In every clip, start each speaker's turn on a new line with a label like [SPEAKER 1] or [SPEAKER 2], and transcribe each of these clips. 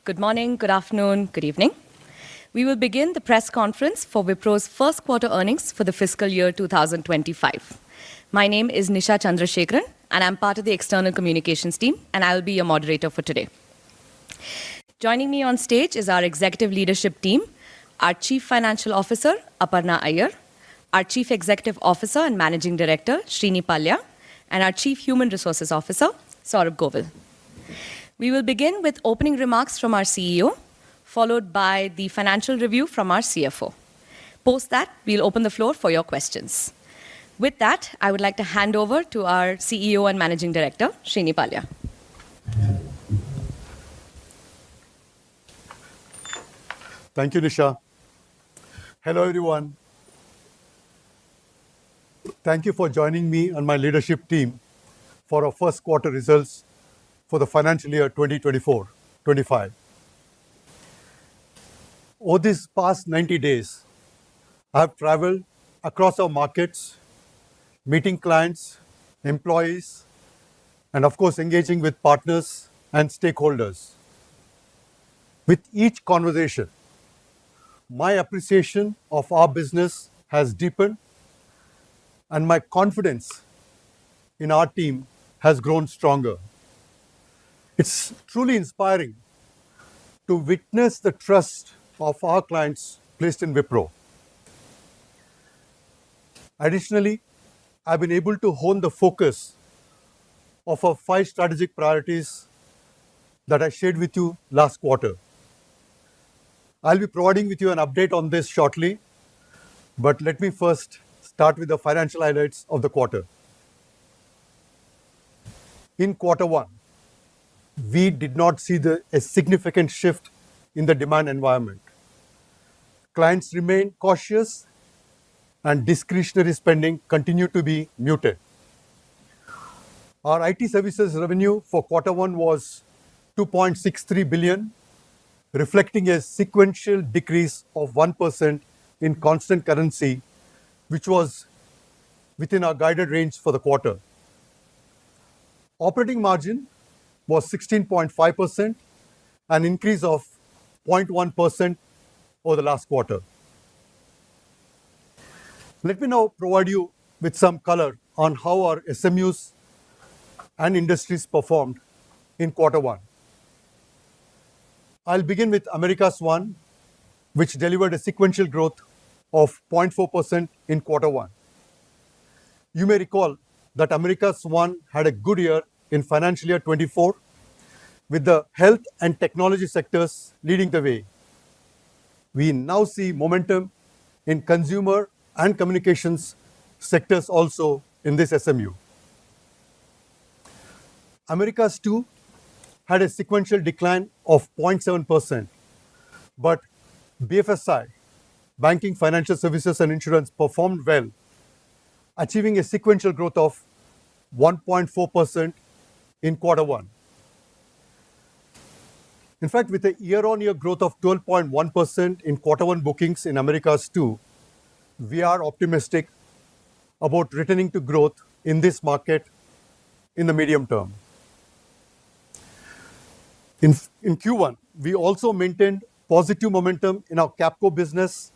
[SPEAKER 1] Good morning, good afternoon, good evening. We will begin the press conference for Wipro's first quarter earnings for the fiscal year 2025. My name is Nisha Chandrasekharan, and I'm part of the external communications team, and I'll be your moderator for today. Joining me on stage is our executive leadership team, our Chief Financial Officer, Aparna Iyer, our Chief Executive Officer and Managing Director, Srini Palya, and our Chief Human Resources Officer, Saurabh Govil. We will begin with opening remarks from our CEO, followed by the financial review from our CFO. Post that, we'll open the floor for your questions. With that, I would like to hand over to our CEO and Managing Director, Srini Palya.
[SPEAKER 2] Thank you, Nisha. Hello, everyone. Thank you for joining me and my leadership team for our first quarter results for the financial year 2024-25. Over these past 90 days, I have traveled across our markets, meeting clients, employees, and of course, engaging with partners and stakeholders. With each conversation, my appreciation of our business has deepened, and my confidence in our team has grown stronger. It's truly inspiring to witness the trust of our clients placed in Wipro. Additionally, I've been able to hone the focus of our 5 strategic priorities that I shared with you last quarter. I'll be providing with you an update on this shortly, but let me first start with the financial highlights of the quarter. In quarter 1, we did not see a significant shift in the demand environment. Clients remained cautious and discretionary spending continued to be muted. Our IT services revenue for quarter 1 was 2.63 billion, reflecting a sequential decrease of 1% in constant currency, which was within our guided range for the quarter. Operating margin was 16.5%, an increase of 0.1% over the last quarter. Let me now provide you with some color on how our SMUs and industries performed in quarter 1. I'll begin with Americas 1, which delivered a sequential growth of 0.4% in quarter 1. You may recall that Americas 1 had a good year in financial year 24, with the health and technology sectors leading the way. We now see momentum in consumer and communications sectors also in this SMU. Americas 2 had a sequential decline of 0.7%, but BFSI, banking, financial services, and insurance performed well, achieving a sequential growth of 1.4% in quarter 1. In fact, with a year-on-year growth of 12.1% in quarter 1 bookings in Americas 2, we are optimistic about returning to growth in this market in the medium term. In Q1, we also maintained positive momentum in our Capco business,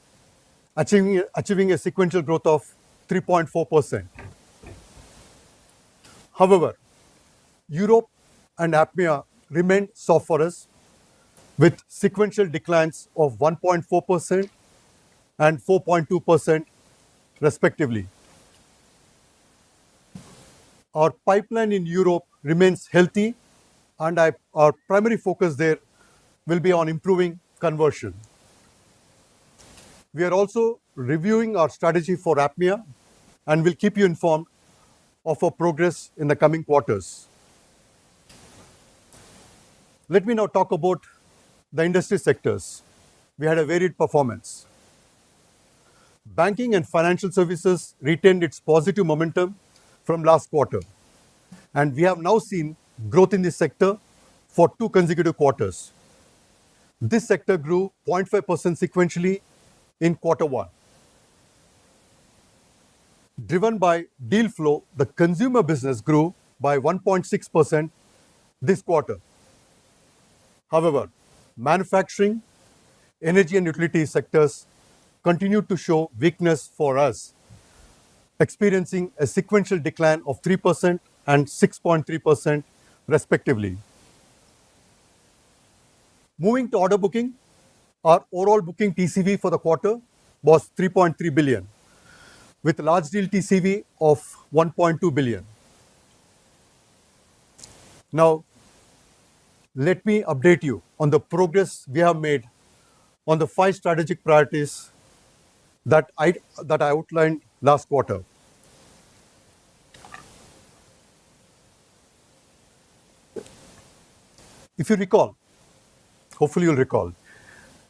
[SPEAKER 2] achieving a sequential growth of 3.4%. However, Europe and APMEA remained soft for us, with sequential declines of 1.4% and 4.2% respectively. Our pipeline in Europe remains healthy, and our primary focus there will be on improving conversion. We are also reviewing our strategy for APMEA and will keep you informed of our progress in the coming quarters. Let me now talk about the industry sectors. We had a varied performance. Banking and financial services retained its positive momentum from last quarter, and we have now seen growth in this sector for 2 consecutive quarters. This sector grew 0.5% sequentially in quarter 1. Driven by deal flow, the consumer business grew by 1.6% this quarter. However, Manufacturing, energy and utility sectors continued to show weakness for us, experiencing a sequential decline of 3% and 6.3% respectively. Moving to order booking, our overall booking TCV for the quarter was 3.3 billion, with large deal TCV of 1.2 billion. Now, let me update you on the progress we have made on the 5 strategic priorities that I outlined last quarter. If you recall, hopefully you'll recall,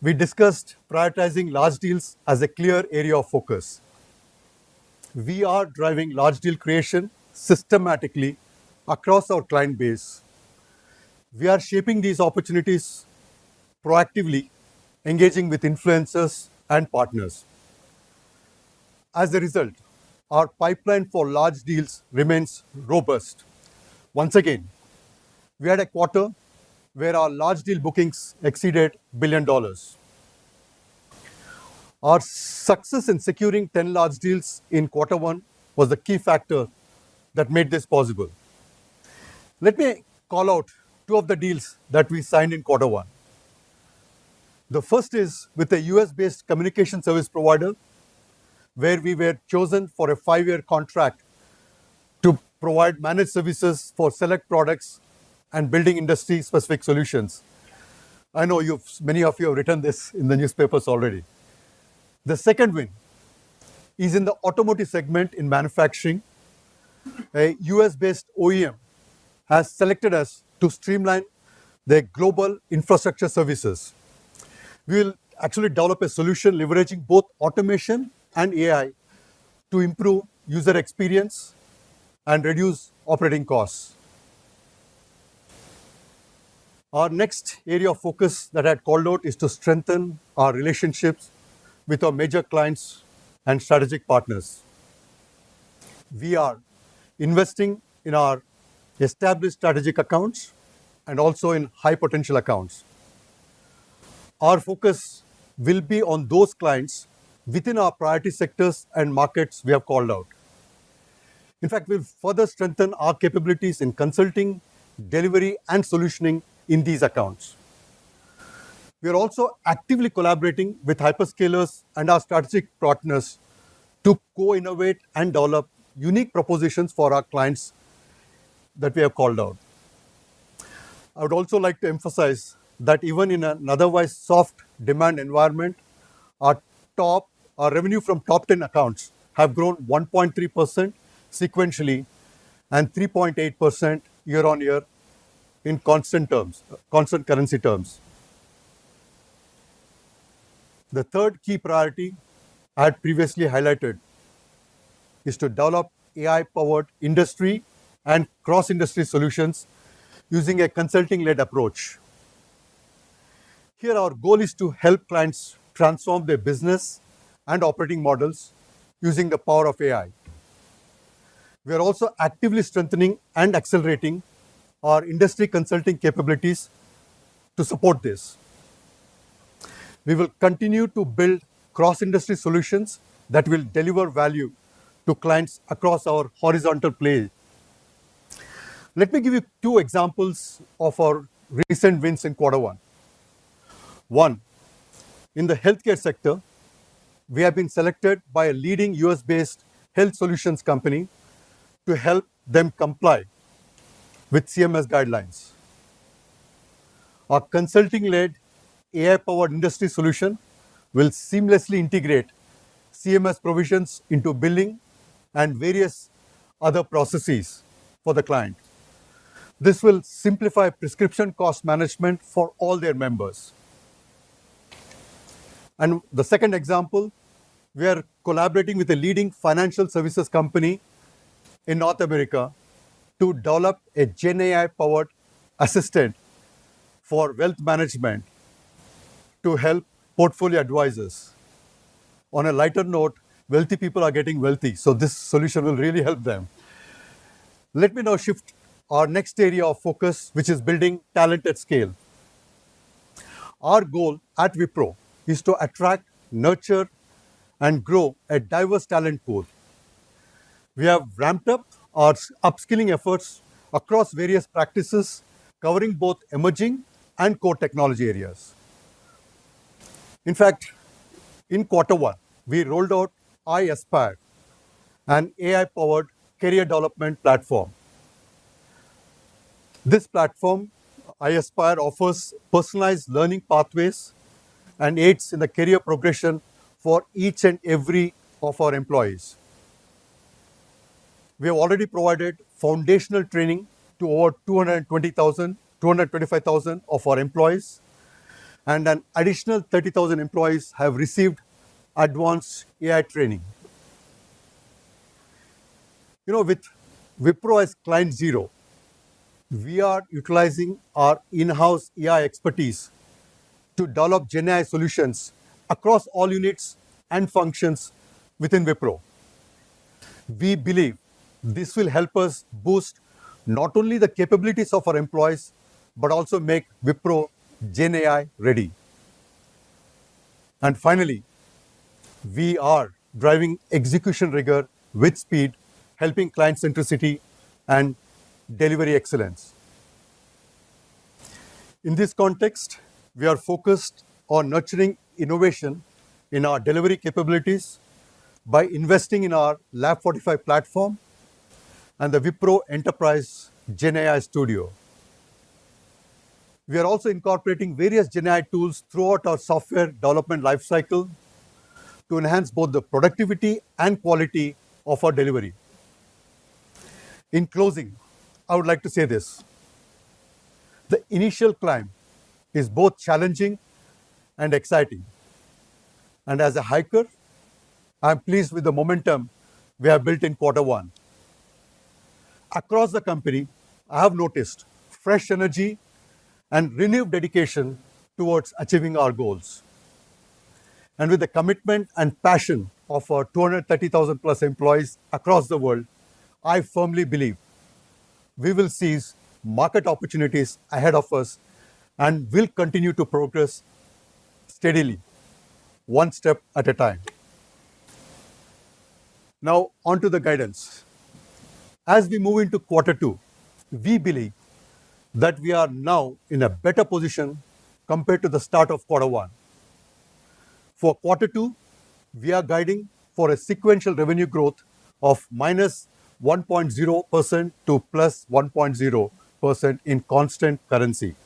[SPEAKER 2] we discussed prioritizing large deals as a clear area of focus. We are driving large deal creation systematically across our client base. We are shaping these opportunities proactively, engaging with influencers and partners. As a result, our pipeline for large deals remains robust. Once again, we had a quarter where our large deal bookings exceeded $1 billion. Our success in securing 10 large deals in quarter one was the key factor that made this possible. Let me call out 2 of the deals that we signed in quarter one. The first is with a US-based communication service provider, where we were chosen for a 5-year contract to provide managed services for select products and building industry-specific solutions. I know many of you have written this in the newspapers already. The second win is in the automotive segment in manufacturing. A US-based OEM has selected us to streamline their global infrastructure services. We will actually develop a solution leveraging both automation and AI to improve user experience and reduce operating costs. Our next area of focus that I had called out is to strengthen our relationships with our major clients and strategic partners. We are investing in our established strategic accounts and also in high potential accounts. Our focus will be on those clients within our priority sectors and markets we have called out. In fact, we'll further strengthen our capabilities in consulting, delivery, and solutioning in these accounts. We are also actively collaborating with hyperscalers and our strategic partners to co-innovate and develop unique propositions for our clients that we have called out. I would also like to emphasize that even in an otherwise soft demand environment, our revenue from top 10 accounts have grown 1.3% sequentially and 3.8% year on year in constant currency terms. The third key priority I had previously highlighted is to develop AI-powered industry and cross-industry solutions using a consulting-led approach. Here, our goal is to help clients transform their business and operating models using the power of AI. We are also actively strengthening and accelerating our industry consulting capabilities to support this. We will continue to build cross-industry solutions that will deliver value to clients across our horizontal play. Let me give you 2 examples of our recent wins in quarter one. One, in the healthcare sector, we have been selected by a leading US-based health solutions company to help them comply with CMS guidelines. Our consulting-led AI-powered industry solution will seamlessly integrate CMS provisions into billing and various other processes for the client. This will simplify prescription cost management for all their members. And the second example, we are collaborating with a leading financial services company in North America to develop a Gen AI-powered assistant for wealth management to help portfolio advisors. On a lighter note, wealthy people are getting wealthy, so this solution will really help them. Let me now shift our next area of focus, which is building talent at scale. Our goal at Wipro is to attract, nurture, and grow a diverse talent pool. We have ramped up our upskilling efforts across various practices, covering both emerging and core technology areas. In fact, in quarter one, we rolled out I Aspire, an AI powered career development platform. This platform, I Aspire, offers personalized learning pathways and aids in the career progression for each and every of our employees. We have already provided foundational training to over 225,000 of our employees, and an additional 30,000 employees have received advanced AI training. With Wipro as client zero, we are utilizing our in-house AI expertise to develop GenAI solutions across all units and functions within Wipro. We believe this will help us boost not only the capabilities of our employees, but also make Wipro GenAI ready. And finally, we are driving execution rigor with speed, helping client centricity and delivery excellence. In this context, we are focused on nurturing innovation in our delivery capabilities by investing in our Lab 45 platform and the Wipro Enterprise GenAI Studio. We are also incorporating various GenAI tools throughout our software development lifecycle to enhance both the productivity and quality of our delivery. In closing, I would like to say this. The initial climb is both challenging and exciting. And as a hiker, I'm pleased with the momentum we have built in quarter one. Across the company, I have noticed fresh energy and renewed dedication towards achieving our goals. And with the commitment and passion of our 230,000 plus employees across the world, I firmly believe we will seize market opportunities ahead of us and will continue to progress steadily, one step at a time. Now, on to the guidance. As we move into quarter two, we believe that we are now in a better position compared to the start of quarter one. For quarter two, we are guiding for a sequential revenue growth of minus 1.0% to plus 1.0% in constant currency.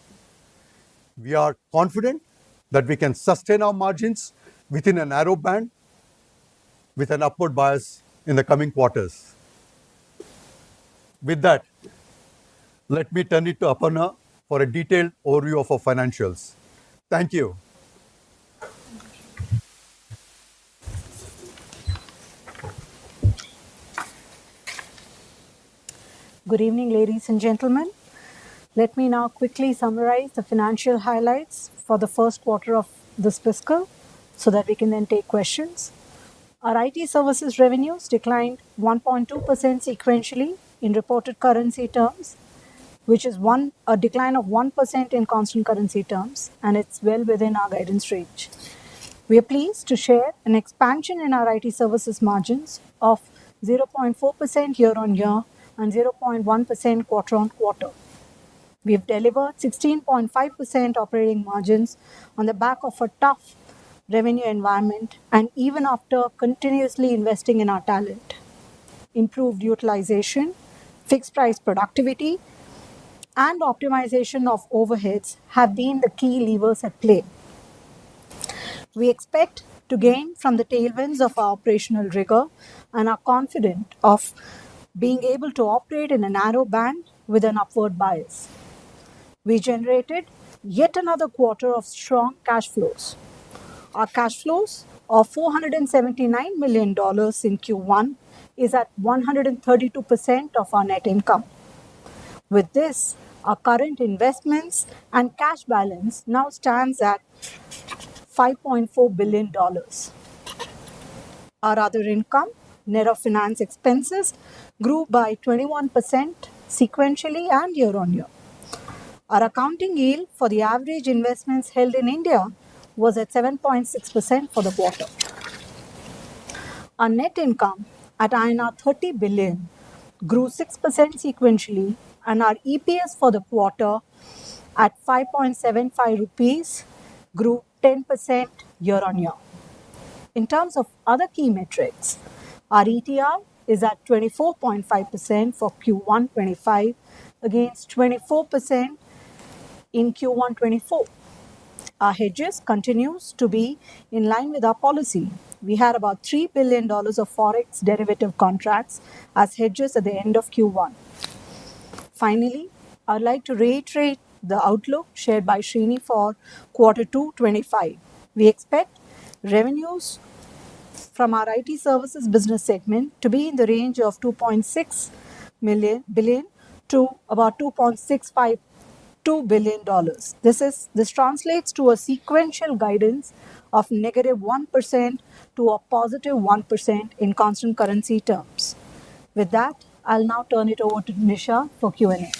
[SPEAKER 2] We are confident that we can sustain our margins within a narrow band with an upward bias in the coming quarters. With that, let me turn it to Aparna for a detailed overview of our financials. Thank you.
[SPEAKER 3] Good evening, ladies and gentlemen. Let me now quickly summarize the financial highlights for the first quarter of this fiscal so that we can then take questions. Our IT services revenues declined 1.2% sequentially in reported currency terms, which is a decline of 1% in constant currency terms, and it's well within our guidance range. We are pleased to share an expansion in our IT services margins of 0.4% year-on-year and 0.1% quarter-on-quarter. We have delivered 16.5% operating margins on the back of a tough revenue environment and even after continuously investing in our talent. Improved utilization, fixed price productivity, and optimization of overheads have been the key levers at play. We expect to gain from the tailwinds of our operational rigor and are confident of being able to operate in a narrow band with an upward bias. We generated yet another quarter of strong cash flows. Our cash flows of $479 million in Q1 is at 132% of our net income. With this, our current investments and cash balance now stands at $5.4 billion. Our other income, net of finance expenses, grew by 21% sequentially and year-on-year. Our accounting yield for the average investments held in India was at 7.6% for the quarter. Our net income at INR 30 billion grew 6% sequentially, and our EPS for the quarter at 5.75 rupees grew 10% year on year. In terms of other key metrics, our ETR is at 24.5% for Q1 25 against 24% in Q1 24. Our hedges continues to be in line with our policy. We had about $3 billion of forex derivative contracts as hedges at the end of Q1. Finally, I would like to reiterate the outlook shared by Srini for Q2 25. We expect revenues from our IT services business segment to be in the range of 2.6 billion to about 2.652 billion dollars. This translates to a sequential guidance of -1% to a +1% in constant currency terms. With that, I'll now turn it over to Nisha for Q&A.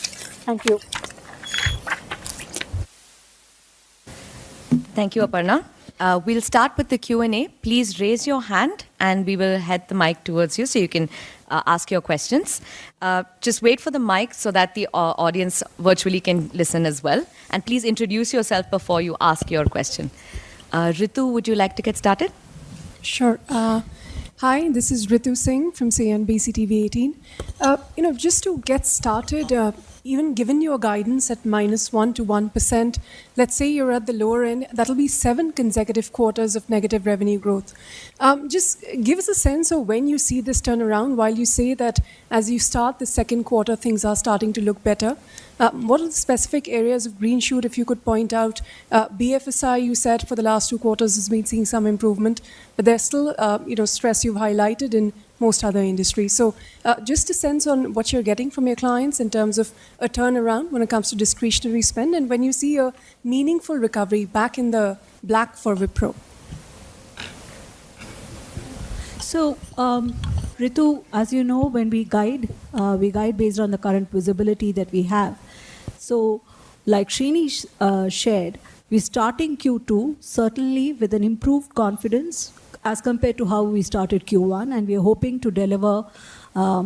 [SPEAKER 3] Thank you.
[SPEAKER 1] Thank you, Aparna. We'll start with the Q&A. Please raise your hand and we will head the mic towards you so you can ask your questions. Just wait for the mic so that the audience virtually can listen as well. And please introduce yourself before you ask your question. Ritu, would you like to get started?
[SPEAKER 4] Sure. Hi, this is Ritu Singh from CNBC TV 18. Just to get started, even given your guidance at -1% to 1%, let's say you're at the lower end, that'll be 7 consecutive quarters of negative revenue growth. Just give us a sense of when you see this turnaround, while you say that as you start the second quarter, things are starting to look better. What are the specific areas of green shoot, if you could point out? BFSI, you said, for the last 2 quarters has been seeing some improvement, but there's still, stress you've highlighted in most other industries. So just a sense on what you're getting from your clients in terms of a turnaround when it comes to discretionary spend, and when you see a meaningful recovery back in the black for Wipro.
[SPEAKER 5] So, Ritu, as you know, when we guide based on the current visibility that we have. So, like Srini shared, we're starting Q2 certainly with an improved confidence as compared to how we started Q1, and we're hoping to deliver, a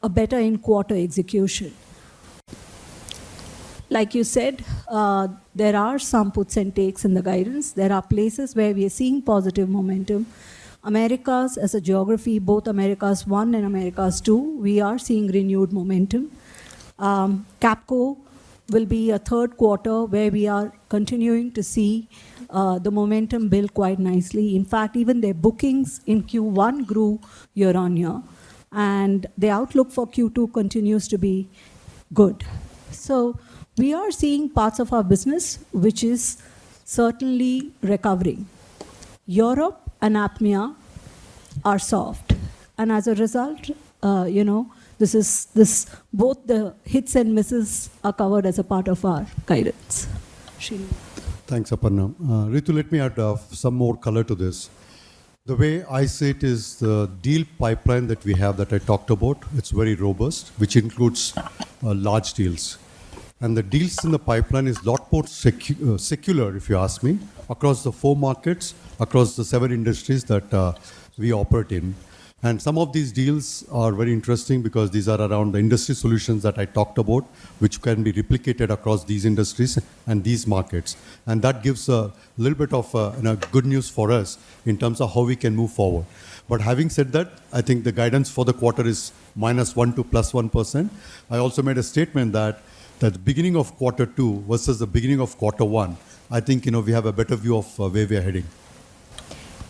[SPEAKER 5] better in-quarter execution. Like you said, there are some puts and takes in the guidance. There are places where we are seeing positive momentum. Americas as a geography, both Americas 1 and Americas 2, we are seeing renewed momentum. Capco will be a third quarter where we are continuing to see the momentum build quite nicely. In fact, even their bookings in Q1 grew year on year, and the outlook for Q2 continues to be good. So we are seeing parts of our business which is certainly recovering. Europe and APMEA are soft, and as a result, both the hits and misses are covered as a part of our guidance. Srini.
[SPEAKER 2] Thanks, Aparna. Ritu, let me add some more color to this. The way I see it is the deal pipeline that we have that I talked about, it's very robust, which includes large deals. And the deals in the pipeline is a lot more secular, if you ask me, across the 4 markets, across the 7 industries that we operate in. And some of these deals are very interesting because these are around the industry solutions that I talked about, which can be replicated across these industries and these markets. And that gives a little bit of good news for us in terms of how we can move forward. But having said that, I think the guidance for the quarter is -1% to +1%. I also made a statement that the beginning of quarter 2 versus the beginning of quarter 1, I think we have a better view of where we are heading.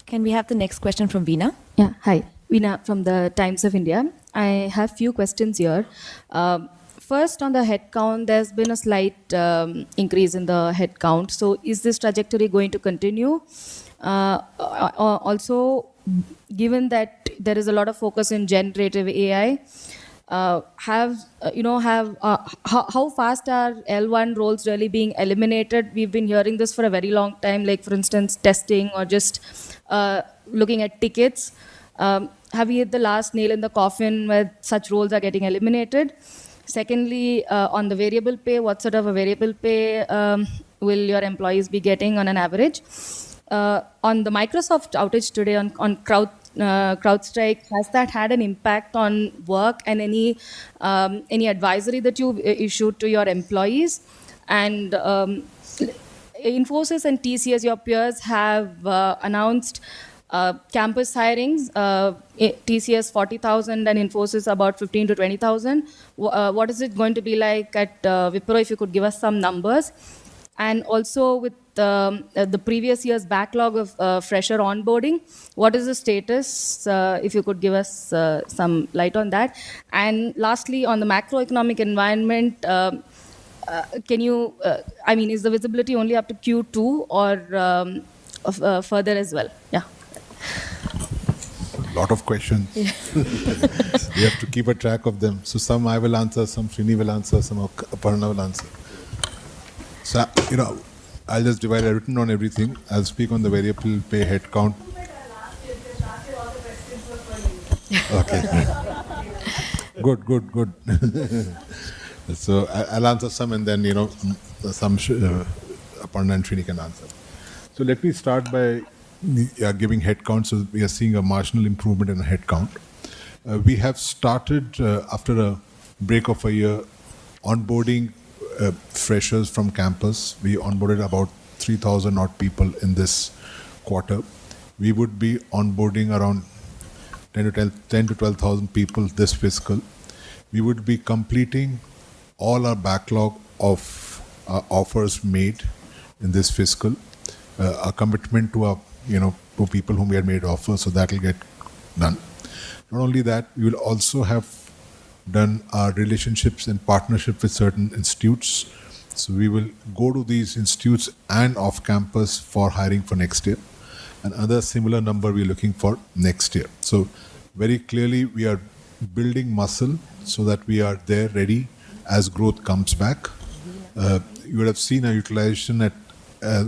[SPEAKER 1] Can we have the next question from Veena?
[SPEAKER 6] Yeah, hi. Veena from the Times of India. I have few questions here. First, on the headcount, there's been a slight increase in the headcount. So is this trajectory going to continue? Also, given that there is a lot of focus in generative AI, how fast are L1 roles really being eliminated? We've been hearing this for a very long time, like for instance, testing or just looking at tickets. Have we hit the last nail in the coffin where such roles are getting eliminated? Secondly, on the variable pay, what sort of a variable pay will your employees be getting on an average? On the Microsoft outage today on CrowdStrike, has that had an impact on work and any advisory that you issued to your employees? And Infosys and TCS, your peers, have announced campus hirings. TCS 40,000 and Infosys about 15 to 20,000. What is it going to be like at Wipro? If you could give us some numbers. And also with the previous year's backlog of fresher onboarding, what is the status? If you could give us some light on that. And lastly, on the macroeconomic environment, can you, is the visibility only up to Q2 or further as well? Yeah.
[SPEAKER 7] Lot of questions. We have to keep a track of them. So some I will answer, some Srini will answer, some Aparna will answer. So, I'll just divide. I've written on everything. I'll speak on the variable pay headcount. Okay. Good. So I'll answer some, and then some Aparna and Srini can answer. So let me start by giving headcount. So we are seeing a marginal improvement in the headcount. We have started after a break of a year onboarding freshers from campus. We onboarded about 3,000 odd people in this quarter. We would be onboarding around 10 to 12,000 people this fiscal. We would be completing all our backlog of offers made in this fiscal. A commitment to to people whom we had made offers, so that will get done. Not only that, we will also have done our relationships and partnership with certain institutes. So we will go to these institutes and off campus for hiring for next year. Another similar number we're looking for next year. So very clearly we are building muscle so that we are there ready as growth comes back. You would have seen our utilization at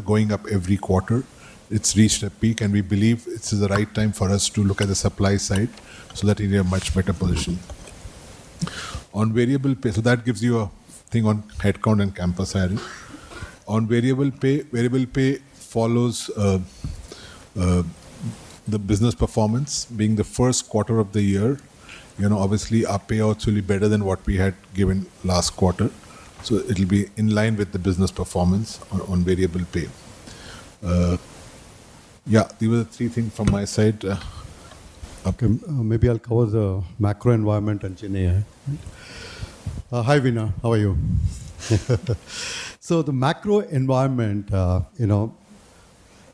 [SPEAKER 7] going up every quarter. It's reached a peak, and we believe it's the right time for us to look at the supply side so that we're in a much better position. On variable pay, so that gives you a thing on headcount and campus hiring. On variable pay follows the business performance. Being the first quarter of the year, obviously our payouts will be better than what we had given last quarter. So it'll be in line with the business performance on variable pay. These were the three things from my side.
[SPEAKER 2] Okay, maybe I'll cover the macro environment and GenAI. Hi, Veena. How are you? So the macro environment,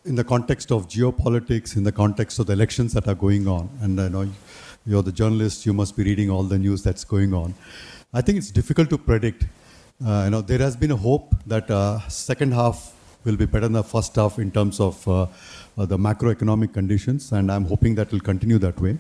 [SPEAKER 2] in the context of geopolitics, in the context of the elections that are going on, and I know you're the journalist, you must be reading all the news that's going on. I think it's difficult to predict. There has been a hope that second half will be better than the first half in terms of the macroeconomic conditions, and I'm hoping that will continue that way.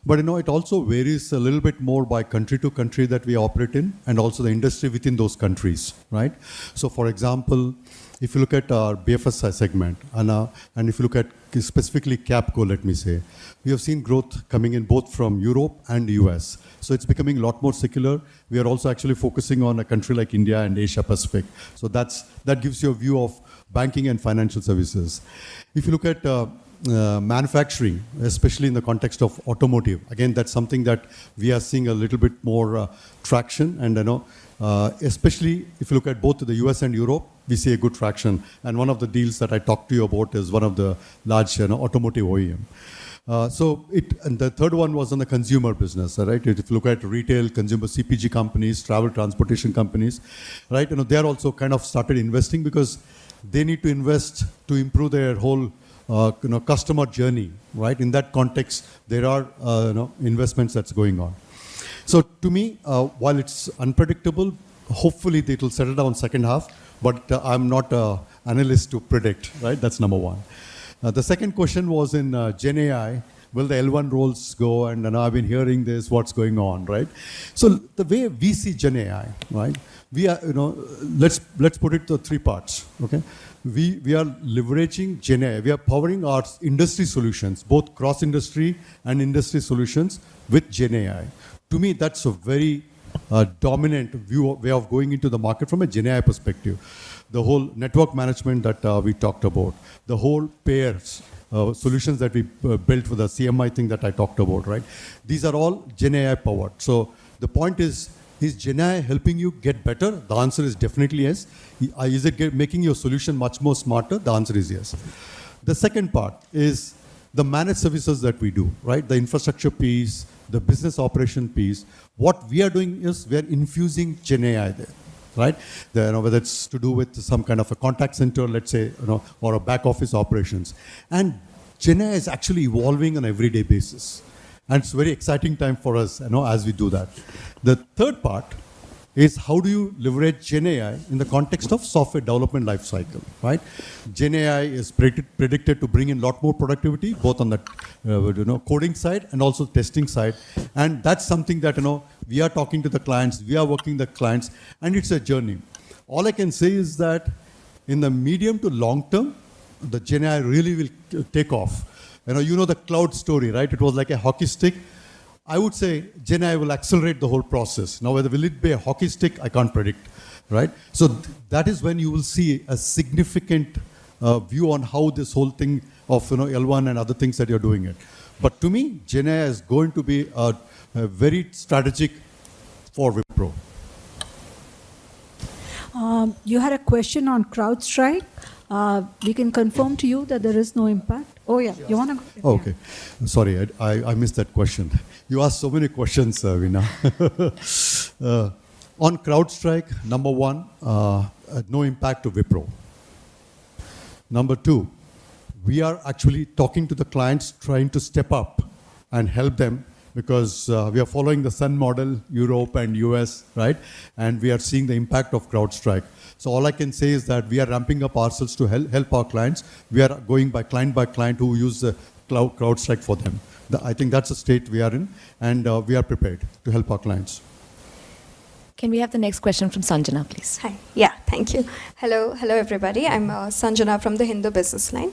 [SPEAKER 2] But it also varies a little bit more by country to country that we operate in, and also the industry within those countries, right? So, for example, if you look at our BFSI segment, and if you look at specifically Capco, let me say, we have seen growth coming in both from Europe and the US. So it's becoming a lot more secular. We are also actually focusing on a country like India and Asia Pacific. So that gives you a view of banking and financial services. If you look at manufacturing, especially in the context of automotive, again, that's something that we are seeing a little bit more traction. And especially if you look at both the US and Europe, we see a good traction. And one of the deals that I talked to you about is one of the large automotive OEM. And the third one was on the consumer business, right? If you look at retail, consumer CPG companies, travel transportation companies, right? They are also kind of started investing because they need to invest to improve their whole customer journey, right? In that context, there are investments that's going on. So to me, while it's unpredictable, hopefully it will settle down second half, but I'm not an analyst to predict, right? That's number one. The second question was in GenAI, will the L1 roles go? And I've been hearing this, what's going on, right? So the way we see GenAI, right? We are, let's put it to three parts, okay? We are leveraging GenAI. We are powering our industry solutions, both cross-industry and industry solutions with GenAI. To me, that's a very dominant way of going into the market from a GenAI perspective. The whole network management that we talked about, the whole pairs solutions that we built for the CMI thing that I talked about, right? These are all GenAI powered. So the point is GenAI helping you get better? The answer is definitely yes. Is it making your solution much more smarter? The answer is yes. The second part is the managed services that we do, right? The infrastructure piece, the business operation piece. What we are doing is we are infusing GenAI there, right? Whether it's to do with some kind of a contact center, let's say, or a back office operations. And GenAI is actually evolving on an everyday basis. And it's a very exciting time for us, as we do that. The third part is how do you leverage GenAI in the context of software development lifecycle, right? GenAI is predicted to bring in a lot more productivity, both on the coding side and also testing side. And that's something that we are talking to the clients, we are working with the clients, and it's a journey. All I can say is that in the medium to long term, the GenAI really will take off. The cloud story, right? It was like a hockey stick. I would say GenAI will accelerate the whole process. Now, whether will it be a hockey stick, I can't predict, right? So that is when you will see a significant view on how this whole thing of L1 and other things that you're doing it. But to me, GenAI is going to be a very strategic for Wipro.
[SPEAKER 5] You had a question on CrowdStrike. We can confirm to you that there is no impact. Oh, yeah. You want to go?
[SPEAKER 2] Okay. Sorry, I missed that question. You asked so many questions, Veena. On CrowdStrike, number one, no impact to Wipro. Number two, we are actually talking to the clients, trying to step up and help them because we are following the Sun model, Europe and US, right? And we are seeing the impact of CrowdStrike. So all I can say is that we are ramping up ourselves to help our clients. We are going by client who use CrowdStrike for them. I think that's the state we are in, and we are prepared to help our clients.
[SPEAKER 1] Can we have the next question from Sanjana, please?
[SPEAKER 8] Hi. Yeah, thank you. Hello everybody. I'm Sanjana from the Hindu business line.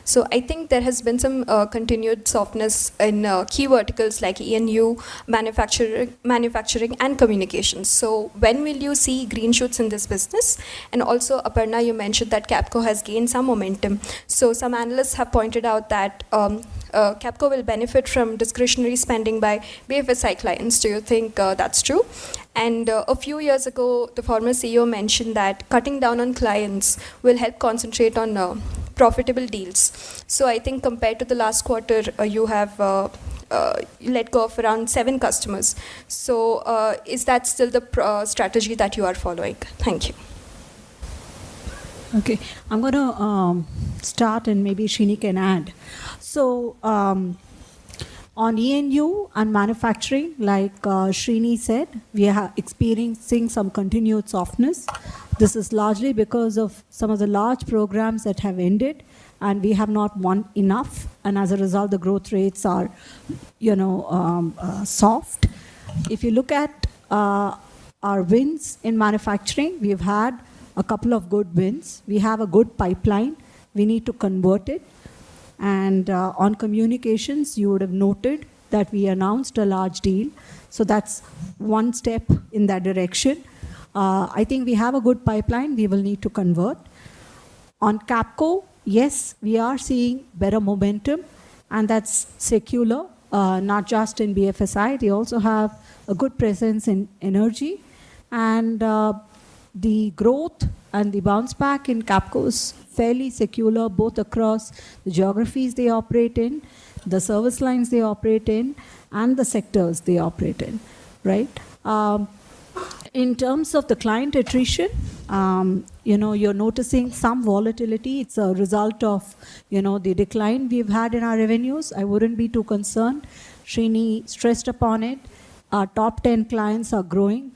[SPEAKER 8] So I think there has been some continued softness in key verticals like E&U, manufacturing and communications. So when will you see green shoots in this business? And also, Aparna, you mentioned that Capco has gained some momentum. So some analysts have pointed out that Capco will benefit from discretionary spending by BFSI clients. Do you think that's true? And a few years ago, the former CEO mentioned that cutting down on clients will help concentrate on profitable deals. So I think compared to the last quarter, you have let go of around 7 customers. So is that still the strategy that you are following? Thank you.
[SPEAKER 5] Okay, I'm going to start and maybe Srini can add. So on E&U and manufacturing, like Srini said, we are experiencing some continued softness. This is largely because of some of the large programs that have ended and we have not won enough. And as a result, the growth rates are, soft. If you look at our wins in manufacturing, we've had a couple of good wins. We have a good pipeline. We need to convert it. And on communications, you would have noted that we announced a large deal. So that's one step in that direction. I think we have a good pipeline. We will need to convert. On Capco, yes, we are seeing better momentum. And that's secular, not just in BFSI. They also have a good presence in energy. And the growth and the bounce back in Capco is fairly secular, both across the geographies they operate in, the service lines they operate in, and the sectors they operate in, right? In terms of the client attrition, you're noticing some volatility. It's a result of, the decline we've had in our revenues. I wouldn't be too concerned. Srini stressed upon it. Our top 10 clients are growing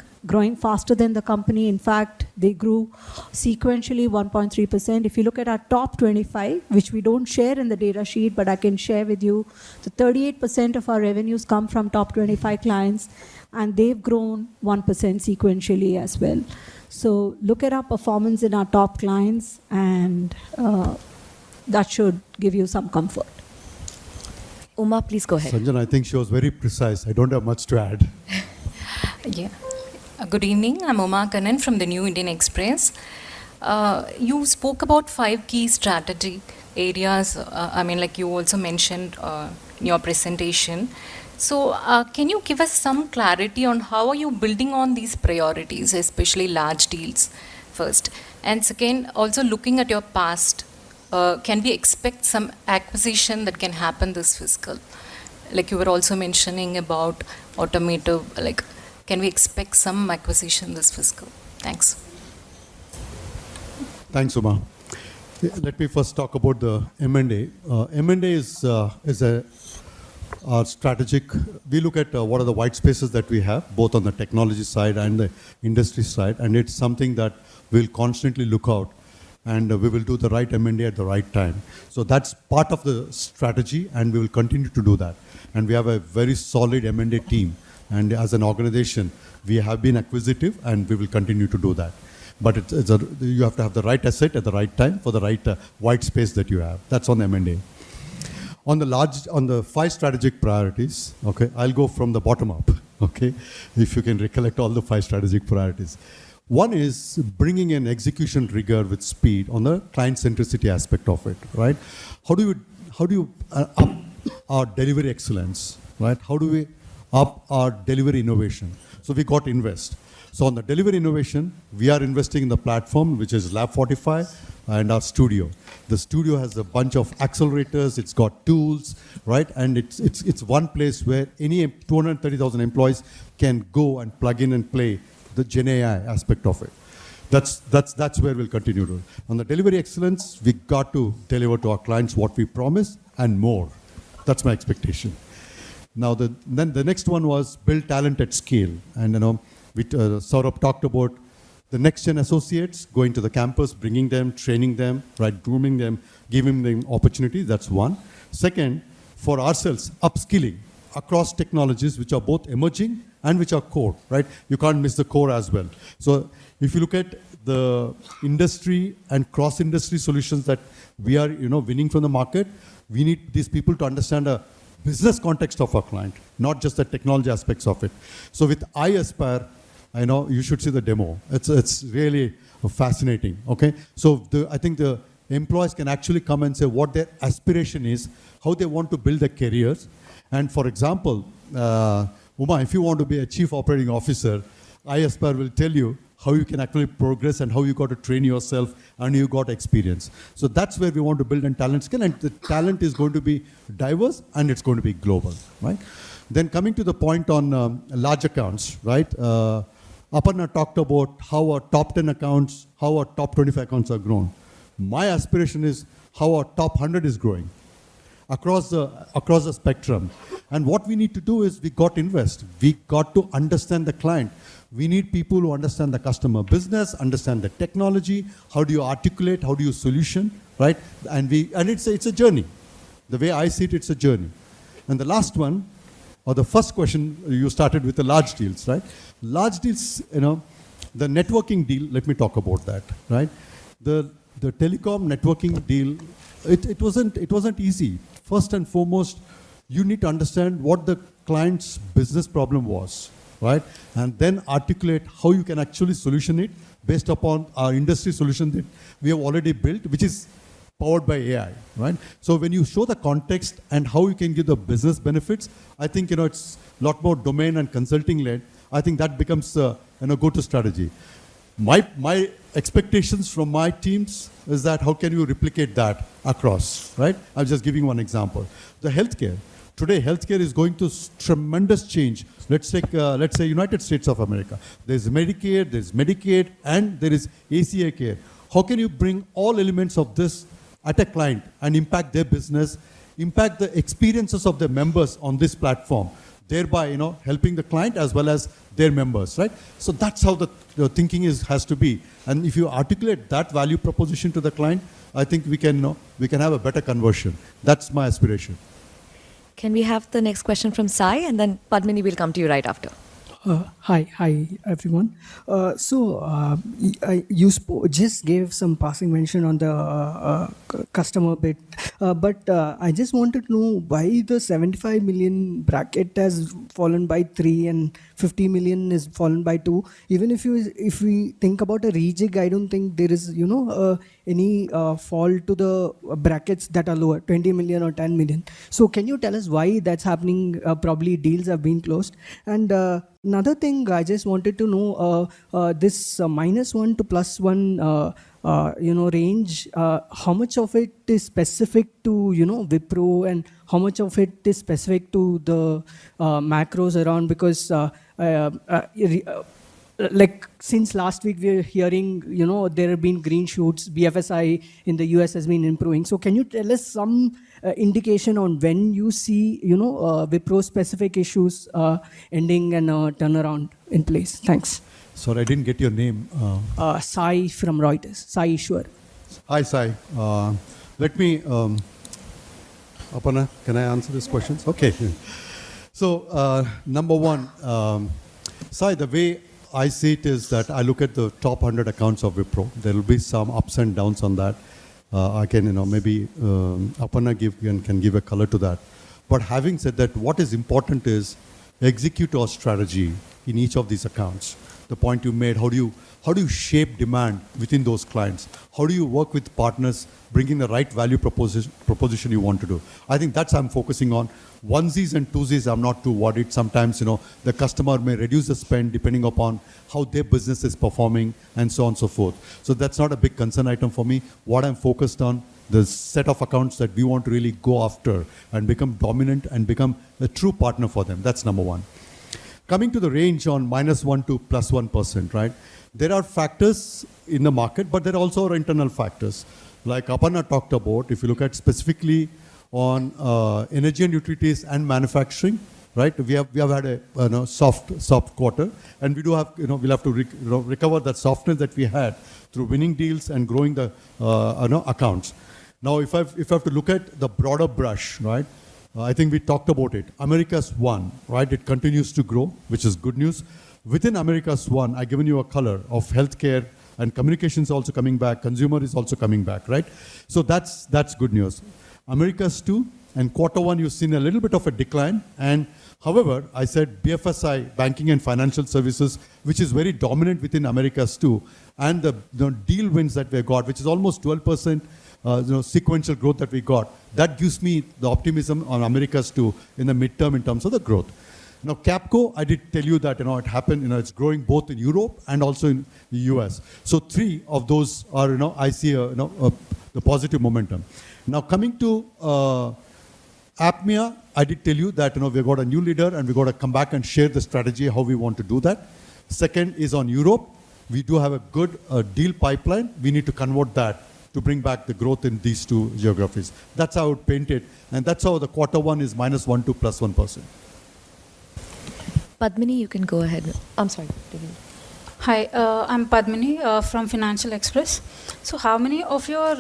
[SPEAKER 5] faster than the company. In fact, they grew sequentially 1.3%. If you look at our top 25, which we don't share in the data sheet, but I can share with you, the 38% of our revenues come from top 25 clients, and they've grown 1% sequentially as well. So look at our performance in our top clients, and that should give you some comfort.
[SPEAKER 1] Uma, please go ahead.
[SPEAKER 2] Sanjana, I think she was very precise. I don't have much to add.
[SPEAKER 1] Yeah.
[SPEAKER 9] Good evening. I'm Uma Kannan from the New Indian Express. You spoke about 5 key strategic areas. Like you also mentioned in your presentation. So, can you give us some clarity on how are you building on these priorities, especially large deals, first? And second, also looking at your past, can we expect some acquisition that can happen this fiscal? Like you were also mentioning about automotive, like can we expect some acquisition this fiscal? Thanks.
[SPEAKER 2] Thanks, Uma. Let me first talk about the M&A. M&A is our strategic. We look at what are the white spaces that we have, both on the technology side and the industry side, and it's something that we'll constantly look out, and we will do the right M&A at the right time. So that's part of the strategy, and we will continue to do that. And we have a very solid M&A team, and as an organization, we have been acquisitive, and we will continue to do that. But you have to have the right asset at the right time for the right white space that you have. That's on M&A. On the 5 strategic priorities, okay, I'll go from the bottom up, okay, if you can recollect all the 5 strategic priorities. One is bringing in execution rigor with speed on the client centricity aspect of it, right? How do you up our delivery excellence, right? How do we up our delivery innovation? So we got to invest. So on the delivery innovation, we are investing in the platform, which is Lab 45 and our studio. The studio has a bunch of accelerators, it's got tools, right? And it's one place where any 230,000 employees can go and plug in and play the Gen AI aspect of it. That's where we'll continue to. On the delivery excellence, we got to deliver to our clients what we promise and more. That's my expectation. Now, then the next one was build talent at scale. And Saurabh talked about the next-gen associates going to the campus, bringing them, training them, right, grooming them, giving them opportunities. That's one. Second, for ourselves, upskilling across technologies which are both emerging and which are core, right? You can't miss the core as well. So if you look at the industry and cross-industry solutions that we are, winning from the market, we need these people to understand a business context of our client, not just the technology aspects of it. So with iAspire, you should see the demo. It's really fascinating, okay? So I think the employees can actually come and say what their aspiration is, how they want to build their careers. And for example, Uma, if you want to be a chief operating officer, iAspire will tell you how you can actually progress and how you got to train yourself and you got experience. So that's where we want to build a talent skill, and the talent is going to be diverse and it's going to be global, right? Then coming to the point on large accounts, right? Aparna talked about how our top 10 accounts, how our top 25 accounts are grown. My aspiration is how our top 100 is growing across the spectrum. And what we need to do is we got to invest. We got to understand the client. We need people who understand the customer business, understand the technology, how do you articulate, how do you solution, right? And it's a journey. The way I see it, it's a journey. And the last one, or the first question, you started with the large deals, right? Large deals, the networking deal, let me talk about that, right? The telecom networking deal, it wasn't easy. First and foremost, you need to understand what the client's business problem was, right? And then articulate how you can actually solution it based upon our industry solution that we have already built, which is powered by AI, right? So when you show the context and how you can give the business benefits, I think, it's a lot more domain and consulting led. I think that becomes a go-to strategy. My expectations from my teams is that how can you replicate that across, right? I'm just giving one example. The healthcare. Today, healthcare is going through tremendous change. Let's say United States of America. There's Medicare, there's Medicaid, and there is ACA care. How can you bring all elements of this at a client and impact their business, impact the experiences of the members on this platform, thereby helping the client as well as their members, right? So that's how the thinking has to be. And if you articulate that value proposition to the client, I think we can have a better conversion. That's my aspiration.
[SPEAKER 1] Can we have the next question from Sai, and then Padmini will come to you right after.
[SPEAKER 10] Hi everyone. You just gave some passing mention on the customer bit, but I just wanted to know why the 75 million bracket has fallen by 3 and 50 million is fallen by 2. Even if we think about a rejig, I don't think there is any fall to the brackets that are lower, 20 million or 10 million. So can you tell us why that's happening? Probably deals have been closed. And another thing I just wanted to know, this -1 to +1 range, how much of it is specific to Wipro and how much of it is specific to the macros around? Because like since last week we're hearing there have been green shoots, BFSI in the US has been improving. So can you tell us some indication on when you see Wipro specific issues ending and turnaround in place? Thanks.
[SPEAKER 2] Sorry, I didn't get your name.
[SPEAKER 10] Sai from Reuters. Sai Ishwar.
[SPEAKER 2] Hi, Sai. Let me, Aparna, can I answer these questions? Okay. So, number one, Sai, the way I see it is that I look at the top 100 accounts of Wipro. There will be some ups and downs on that. I can, maybe Aparna can give a color to that. But having said that, what is important is execute our strategy in each of these accounts. The point you made, how do you shape demand within those clients? How do you work with partners, bringing the right value proposition you want to do? I think that's I'm focusing on. Onesies and twosies, I'm not too worried. Sometimes, the customer may reduce the spend depending upon how their business is performing and so on and so forth. So that's not a big concern item for me. What I'm focused on, the set of accounts that we want to really go after and become dominant and become a true partner for them. That's number one. Coming to the range on -1 to +1%, right? There are factors in the market, but there are also our internal factors. Like Aparna talked about, if you look at specifically on energy and utilities and manufacturing, right? We have had a soft quarter, and we do have, we'll have to recover that softness that we had through winning deals and growing the accounts. Now, if I have to look at the broader brush, right? I think we talked about it. Americas 1, right? It continues to grow, which is good news. Within Americas 1, I've given you a color of healthcare and communications also coming back. Consumer is also coming back, right? So that's good news. Americas 2 and quarter 1, you've seen a little bit of a decline. And however, I said BFSI, banking and financial services, which is very dominant within Americas 2, and the deal wins that we got, which is almost 12%. Sequential growth that we got, that gives me the optimism on Americas too in the midterm in terms of the growth. Now, Capco, I did tell you that it happened. It's growing both in Europe and also in the US. So 3 of those are, I see the positive momentum. Now, coming to APMEA, I did tell you that we've got a new leader and we've got to come back and share the strategy how we want to do that. Second is on Europe. We do have a good deal pipeline. We need to convert that to bring back the growth in these 2 geographies. That's how I would paint it. And that's how the quarter 1 is -1 to +1%.
[SPEAKER 1] Padmini, you can go ahead. I'm sorry.
[SPEAKER 11] Hi, I'm Padmini from Financial Express. So how many of your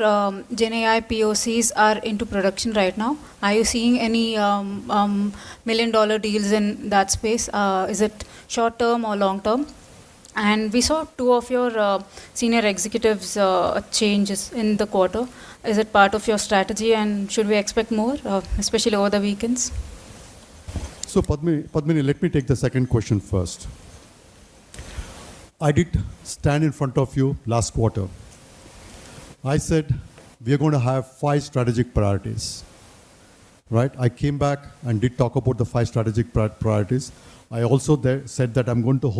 [SPEAKER 11] Gen AI POCs are into production right now? Are you seeing any million-dollar deals in that space? Is it short-term or long-term? And we saw 2 of your senior executives changes in the quarter. Is it part of your strategy, and should we expect more, especially over the weekends?
[SPEAKER 2] So Padmini, let me take the second question first. I did stand in front of you last quarter. I said we are going to have 5 strategic priorities. Right? I came back and did talk about the 5 strategic priorities. I also said that I'm going to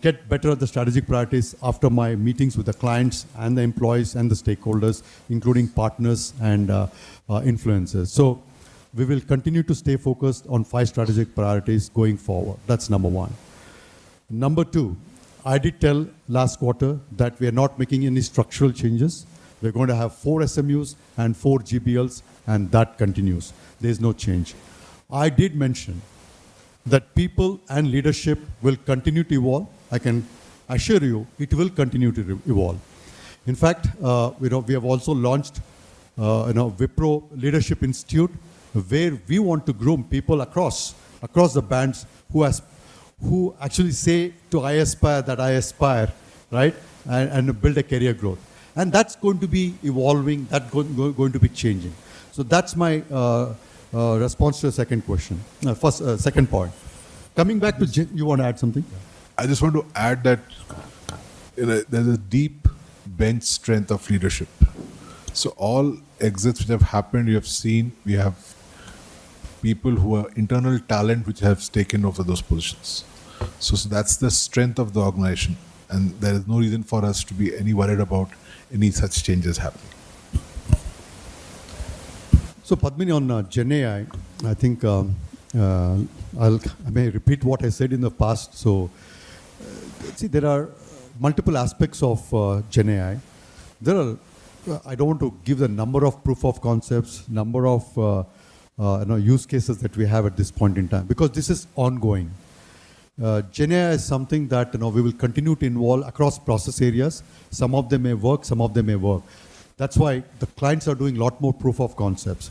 [SPEAKER 2] get better at the strategic priorities after my meetings with the clients and the employees and the stakeholders, including partners and influencers. So we will continue to stay focused on 5 strategic priorities going forward. That's number 1. Number 2, I did tell last quarter that we are not making any structural changes. We're going to have 4 SMUs and 4 GBLs, and that continues. There's no change. I did mention that people and leadership will continue to evolve. I can assure you it will continue to evolve. In fact, we have also launched Wipro Leadership Institute, where we want to groom people across the bands who who actually say to I aspire that I aspire, right? And build a career growth. And that's going to be evolving, that's going to be changing. So that's my response to the second question, second point. Coming back to, you want to add something?
[SPEAKER 7] I just want to add that there's a deep bench strength of leadership. So all exits which have happened, you have seen, we have people who are internal talent which have taken over those positions. So that's the strength of the organization. And there is no reason for us to be any worried about any such changes happening.
[SPEAKER 2] So Padmini, on Gen AI, I think I may repeat what I said in the past. So see, there are multiple aspects of Gen AI. There are, I don't want to give the number of proof of concepts, number of use cases that we have at this point in time, because this is ongoing. Gen AI is something that we will continue to involve across process areas. Some of them may work, some of them may work. That's why the clients are doing a lot more proof of concepts.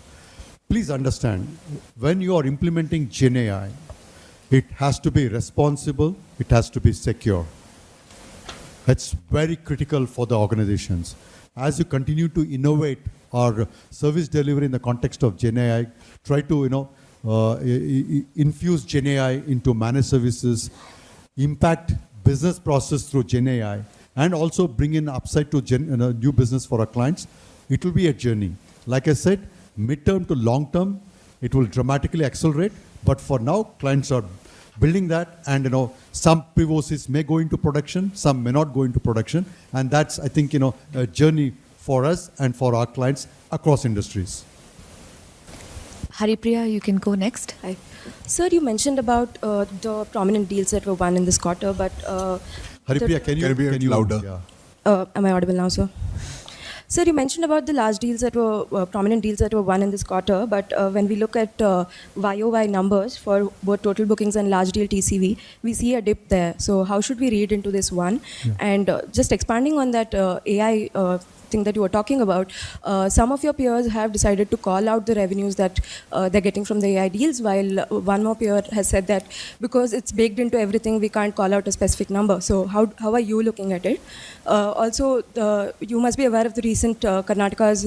[SPEAKER 2] Please understand, when you are implementing Gen AI, it has to be responsible, it has to be secure. That's very critical for the organizations. As you continue to innovate our service delivery in the context of Gen AI, try to infuse Gen AI into managed services, impact business process through Gen AI, and also bring in upside to new business for our clients. It will be a journey. Like I said, mid-term to long-term, it will dramatically accelerate. But for now, clients are building that, and some POCs may go into production, some may not go into production, and that's, I think, a journey for us and for our clients across industries.
[SPEAKER 1] Haripriya, you can go next.
[SPEAKER 12] Hi. Sir, you mentioned about the prominent deals that were won in this quarter, but...
[SPEAKER 2] Haripriya, can you
[SPEAKER 7] be louder?
[SPEAKER 2] Yeah.
[SPEAKER 12] Am I audible now, sir? Sir, you mentioned about the large deals that were prominent deals that were won in this quarter, but when we look at YOY numbers for both total bookings and large deal TCV, we see a dip there. So how should we read into this one? Yeah. And just expanding on that AI thing that you were talking about, some of your peers have decided to call out the revenues that they're getting from the AI deals, while one more peer has said that because it's baked into everything, we can't call out a specific number. So how are you looking at it? Also, you must be aware of the recent Karnataka's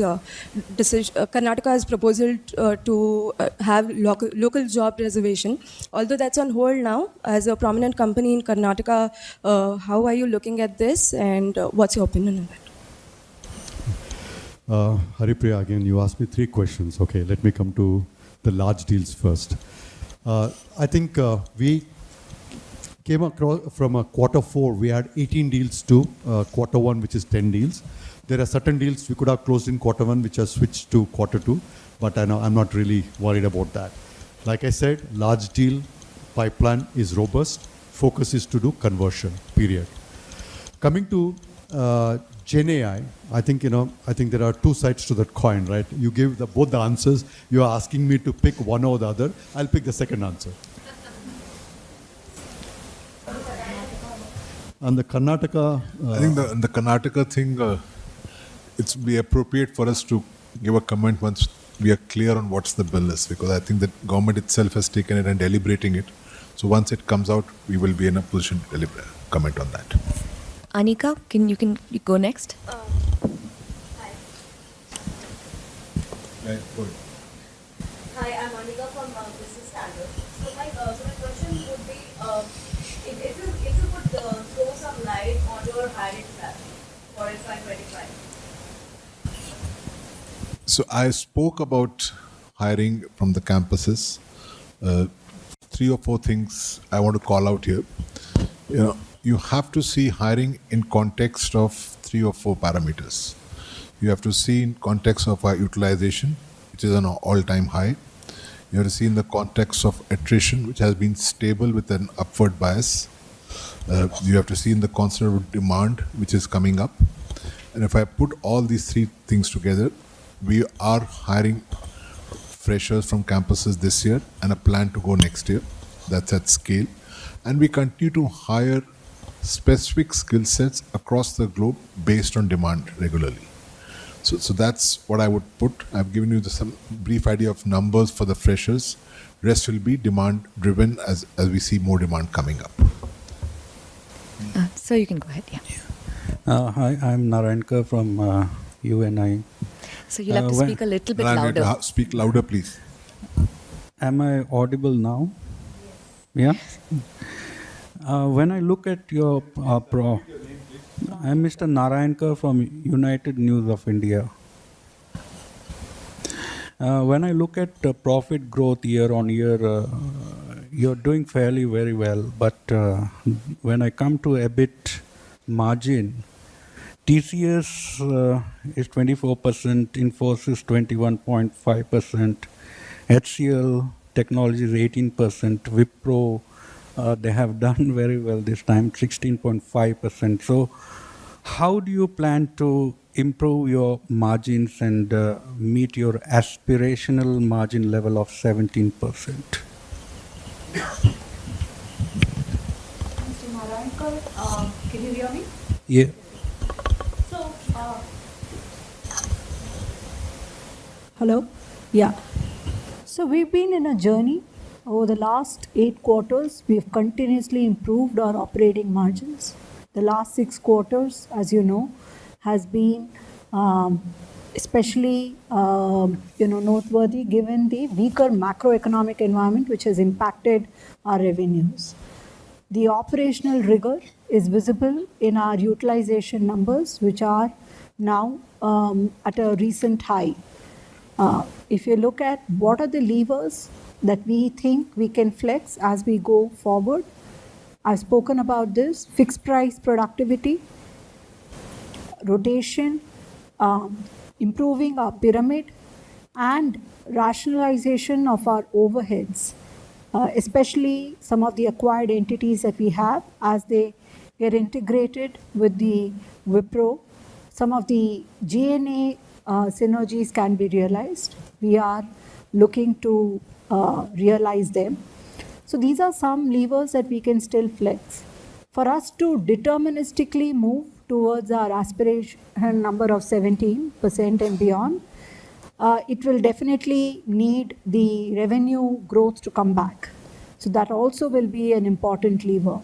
[SPEAKER 12] proposal to have local job reservation. Although that's on hold now, as a prominent company in Karnataka, how are you looking at this, and what's your opinion on that?
[SPEAKER 2] Haripriya, again, you asked me 3 questions. Okay, let me come to the large deals first. I think we came across from a quarter 4, we had 18 deals to quarter 1, which is 10 deals. There are certain deals we could have closed in quarter 1, which have switched to quarter 2, but I'm not really worried about that. Like I said, large deal pipeline is robust. Focus is to do conversion, period. Coming to Gen AI, I think there are 2 sides to that coin, right? You give both the answers. You are asking me to pick one or the other. I'll pick the second answer. And the Karnataka...
[SPEAKER 7] I think the Karnataka thing, it's be appropriate for us to give a comment once we are clear on what's the bill is, because I think the government itself has taken it and deliberating it. So once it comes out, we will be in a position to comment on that.
[SPEAKER 1] Anika, you can go next.
[SPEAKER 7] Right, good.
[SPEAKER 13] Hi, I'm Anika from Business Standard. So my question would be, if you could throw some light on your hiring plan for FY25.
[SPEAKER 7] So I spoke about hiring from the campuses. 3 or 4 things I want to call out here. You have to see hiring in context of 3 or 4 parameters. You have to see in context of our utilization, which is an all-time high. You have to see in the context of attrition, which has been stable with an upward bias. You have to see in the context of demand, which is coming up. And if I put all these 3 things together, we are hiring freshers from campuses this year and a plan to go next year. That's at scale. And we continue to hire specific skill sets across the globe based on demand regularly. So that's what I would put. I've given you some brief idea of numbers for the freshers. Rest will be demand driven as we see more demand coming up.
[SPEAKER 1] So you can go ahead, yeah.
[SPEAKER 14] Hi, I'm Narayankar from UNI.
[SPEAKER 1] So you'll have to speak a little bit
[SPEAKER 7] Narayan,
[SPEAKER 1] louder.
[SPEAKER 7] speak louder, please.
[SPEAKER 14] Am I audible now? Yeah? When I look at your I'm Mr. Narayankar from United News of India. When I look at profit growth year on year, you're doing fairly very well. But when I come to EBIT margin, TCS is 24%, Infosys 21.5%, HCL Technology is 18%, Wipro, they have done very well this time, 16.5%. So how do you plan to improve your margins and meet your aspirational margin level of 17%?
[SPEAKER 3] Mr. Narayankar, can you hear me?
[SPEAKER 14] Yeah.
[SPEAKER 3] So, hello? Yeah. So we've been in a journey. Over the last 8 quarters, we've continuously improved our operating margins. The last 6 quarters, as you know, has been especially noteworthy given the weaker macroeconomic environment which has impacted our revenues. The operational rigor is visible in our utilization numbers, which are now at a recent high. If you look at what are the levers that we think we can flex as we go forward, I've spoken about this: fixed price productivity, rotation, improving our pyramid, and rationalization of our overheads, especially some of the acquired entities that we have as they get integrated with the Wipro. Some of the G&A synergies can be realized. We are looking to realize them. So these are some levers that we can still flex. For us to deterministically move towards our aspiration number of 17% and beyond, it will definitely need the revenue growth to come back. So that also will be an important lever.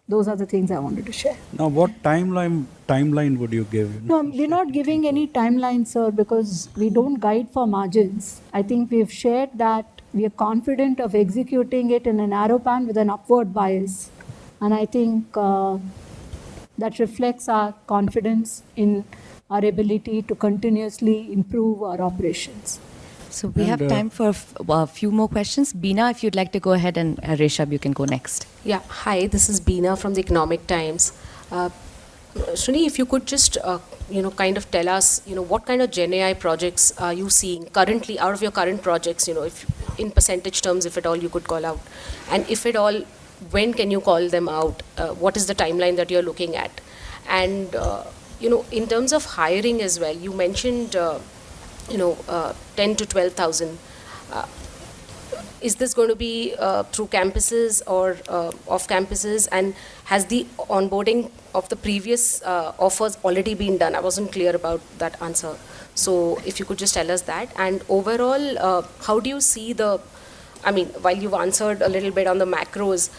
[SPEAKER 3] Those are the things I wanted to share.
[SPEAKER 14] Now, what timeline would you give?
[SPEAKER 3] No, we're not giving any timeline, sir, because we don't guide for margins. I think we've shared that we are confident of executing it in a narrow band with an upward bias. And I think that reflects our confidence in our ability to continuously improve our operations.
[SPEAKER 1] So we have time for a few more questions. Beena, if you'd like to go ahead, and Rishabh, you can go next.
[SPEAKER 15] Yeah, hi, this is Beena from the Economic Times. Srini, if you could just, kind of tell us, what kind of Gen AI projects are you seeing currently out of your current projects, if in percentage terms, if at all you could call out, and if at all, when can you call them out? What is the timeline that you're looking at? And, in terms of hiring as well, you mentioned, 10 to 12,000. Is this going to be through campuses or off campuses? And has the onboarding of the previous offers already been done? I wasn't clear about that answer. So if you could just tell us that. And overall, how do you see while you've answered a little bit on the macros,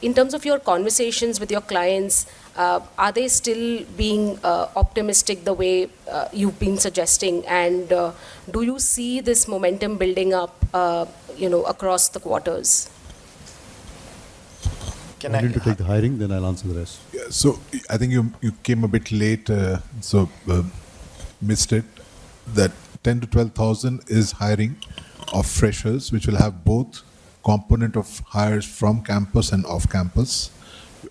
[SPEAKER 15] in terms of your conversations with your clients, are they still being optimistic the way you've been suggesting? And do you see this momentum building up, across the quarters?
[SPEAKER 2] I'm going to take the hiring, then I'll answer the rest.
[SPEAKER 7] Yeah, so I think you came a bit late, missed it. That 10 to 12,000 is hiring of freshers, which will have both component of hires from campus and off campus.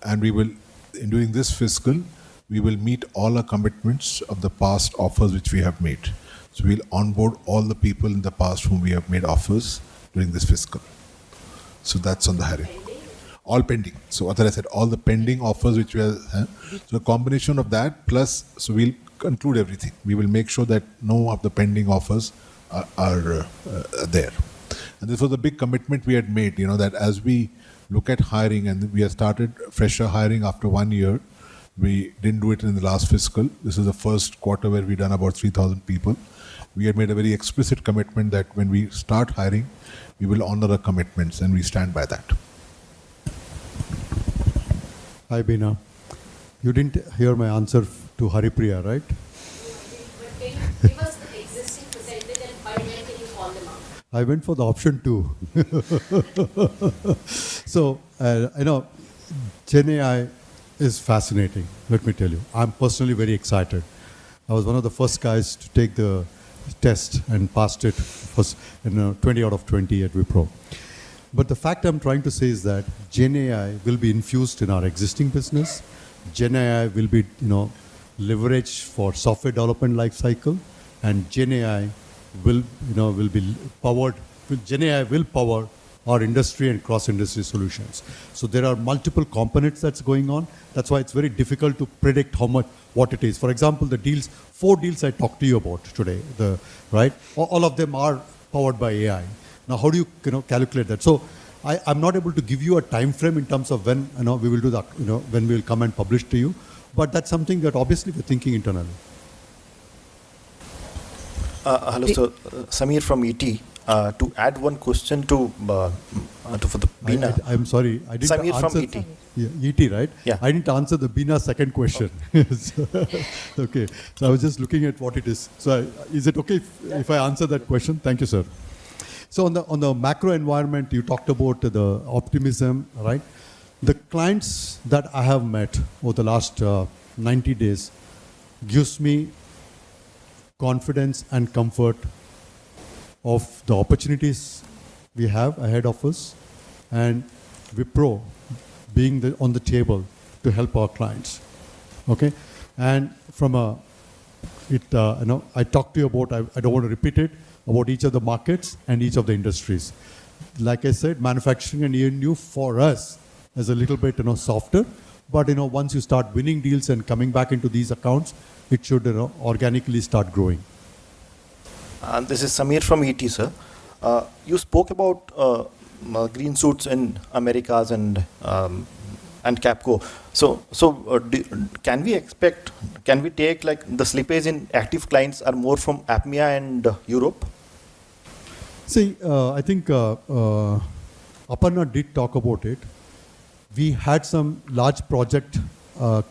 [SPEAKER 7] And we will, during this fiscal, we will meet all our commitments of the past offers which we have made. So we'll onboard all the people in the past whom we have made offers during this fiscal. So that's on the hiring. All pending. So what I said, all the pending offers which we have, so a combination of that plus, so we'll conclude everything. We will make sure that no of the pending offers are there. And this was a big commitment we had made, that as we look at hiring, and we have started fresher hiring after 1 year, We didn't do it in the last fiscal. This is the first quarter where we done about 3,000 people. We had made a very explicit commitment that when we start hiring, we will honor our commitments, and we stand by that.
[SPEAKER 2] Hi, Beena. You didn't hear my answer to Haripriya, right?
[SPEAKER 15] But can you give us the existing percentage and by when can you call them out?
[SPEAKER 2] I went for the option 2. So, I know Gen AI is fascinating, let me tell you. I'm personally very excited. I was one of the first guys to take the test and passed it, was 20 out of 20 at Wipro. But the fact I'm trying to say is that Gen AI will be infused in our existing business. Gen AI will be, leveraged for software development life cycle, and Gen AI will be powered. Gen AI will power our industry and cross-industry solutions. So there are multiple components that's going on. That's why it's very difficult to predict what it is. For example, the 4 deals I talked to you about today, right? All of them are powered by AI. Now, how do you calculate that? So I'm not able to give you a time frame in terms of when we will do that, when we will come and publish to you. But that's something that obviously we're thinking internally.
[SPEAKER 16] Hello, sir. Samir from ET. To add one question for the Beena.
[SPEAKER 2] I'm sorry, I didn't
[SPEAKER 16] Samir
[SPEAKER 2] answer.
[SPEAKER 16] from ET.
[SPEAKER 2] Yeah, ET, right?
[SPEAKER 16] Yeah.
[SPEAKER 2] I didn't answer the Beena second question. Okay. So I was just looking at what it is. So is it okay if I answer that question? Thank you, sir. So on the macro environment, you talked about the optimism, right? The clients that I have met over the last 90 days gives me confidence and comfort of the opportunities we have ahead of us, and Wipro being on the table to help our clients. Okay, and from I talked to you about. I don't want to repeat it about each of the markets and each of the industries. Like I said, manufacturing and E&U for us is a little bit softer, but once you start winning deals and coming back into these accounts, it should organically start growing.
[SPEAKER 16] This is Samir from ET, sir. You spoke about green shoots in Americas and Capco. Can we take like the slippage in active clients are more from APMEA and Europe?
[SPEAKER 2] See, I think Aparna did talk about it. We had some large project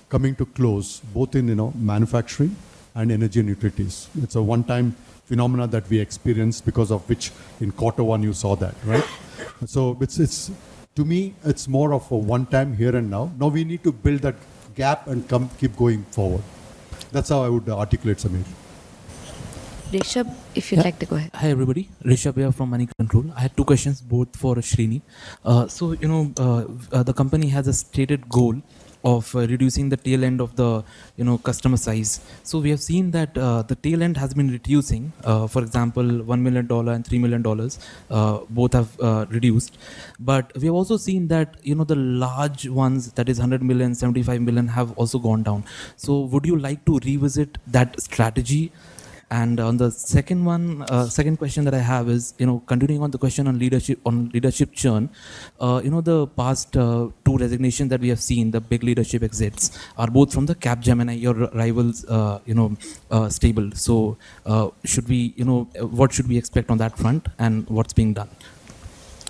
[SPEAKER 2] coming to close, both in manufacturing and energy and utilities. It's a one-time phenomena that we experienced, because of which in Q1 you saw that, right? So it's to me, it's more of a one-time here and now. Now we need to build that gap and keep going forward. That's how I would articulate, Samir.
[SPEAKER 1] Rishabh, if you'd like to go ahead.
[SPEAKER 17] Hi everybody, Rishabh here from Money Control. I had 2 questions, both for Srini. The company has a stated goal of reducing the tail end of the customer size. So we have seen that the tail end has been reducing. For example, $1 million and $3 million, both have reduced. But we have also seen that the large ones, that is 100 million, 75 million, have also gone down. So would you like to revisit that strategy? And on the second question that I have is, continuing on the question on leadership churn, the past 2 resignations that we have seen, the big leadership exits, are both from the Capgemini, your rivals, stable. So should we, what should we expect on that front, and what's being done?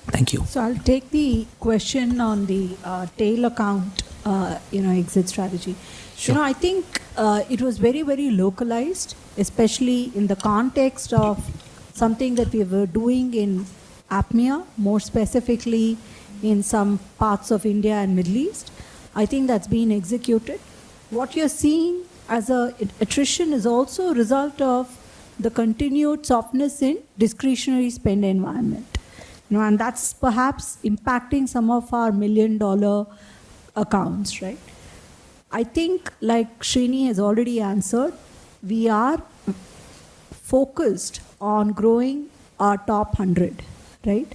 [SPEAKER 17] Thank you.
[SPEAKER 5] So I'll take the question on the tail account, exit strategy.
[SPEAKER 17] Sure.
[SPEAKER 5] I think it was very, very localized, especially in the context of something that we were doing in APMEA, more specifically in some parts of India and Middle East. I think that's been executed. What you're seeing as attrition is also a result of the continued softness in discretionary spend environment. And that's perhaps impacting some of our $1 million accounts, right? I think, like Srini has already answered, we are focused on growing our top 100, right?